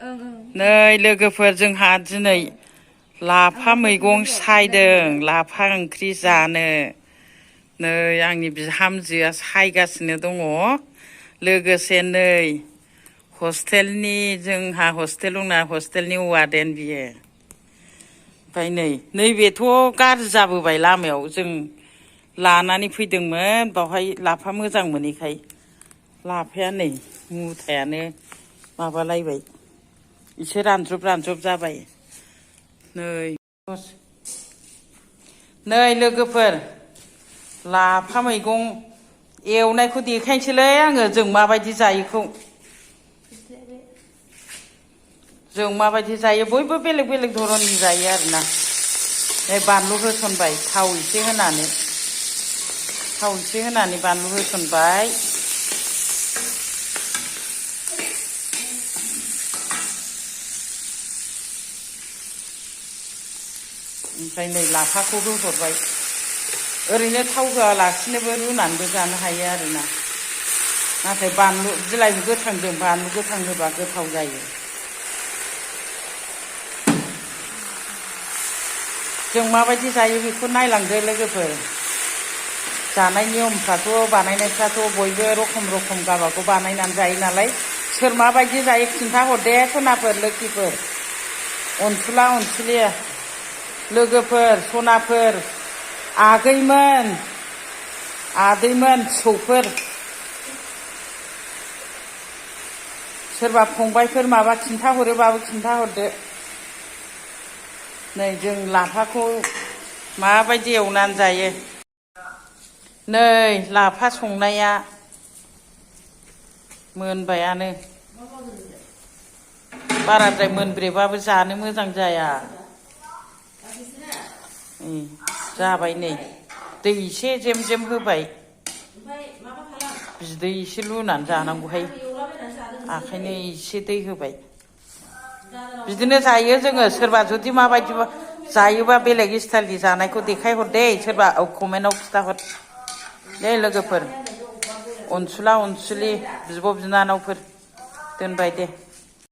नै लोगोफोर जोंहा दिनै लाफा मैगं सायदों लाफा ओंख्रि जानो नै आंनि बिहामजोआ सायगासिनो दङ लोगोसे नै हस्टेलनि जोंहा हस्टेल दंना हस्टेलनि वार्डेन बियो ओमफ्राय नैबेथ' गाज्रि जाबोबाय लामायाव जों लानानै फैदोंमोन बावहाय लाफा मोजां मोनैखाय लाफाया नै मुथायानो माबालायबाय एसे रानज्रब जाबाय नै लोगोफोर लाफा मैगं एवनायखौ देखायनोसैलै आङो जों माबायदि जायोखौ जों माबायदि जायो बयबो बेलेग बेलेग धरननि जायो आरोना नै बानलु होसनबाय थाव एसे होनानै बानलु होसनबाय ओमफ्राय नै लाफाखौ होहरबाय ओरैनो थाव होआलासिनोबो रुनानैबो जानो हायो आरोना नाथाय बानलु बिलाइ गोथांजों बानलु गोथां होबा गोथाव जायो जों माबायदि जायो बेखौ नायलांदो लोगोफोर जानाय नियमफ्राथ' बानायनायफ्राथ' बयबो रखम गावबागाव बानायनानै जायो नालाय सोर माबायदि जायो खिन्थाहरदे सनाफोर लोखिफोर अनसुला अनसुलि लोगोफोर सनाफोर आगैमोन आदैमोन फिसौफोर सोरबा फंबायफोर माबा खिन्थाहरोबाबो खिन्थाहरदो नै जों लाफाखौ माबायदि एवनानै जायो नै लाफा संनाया मोनबायानो बाराद्राय मोनब्रेबाबो जानो मोजां जाया जाबाय नै दै एसे जेम होबाय बिदै एसे लुनानै जानांगौहाय आखायनो एसे दै होबाय बिदिनो जायो जोङो सोरबा जुदि माबायदि जायोबा बेलेग स्टाइलनि जानायखौ देखायहरदे सोरबा कमेन्टआव खिथाहर दे लोगोफोर अनसुला अनसुलि बिब' बिनानावफोर दोनबाय दे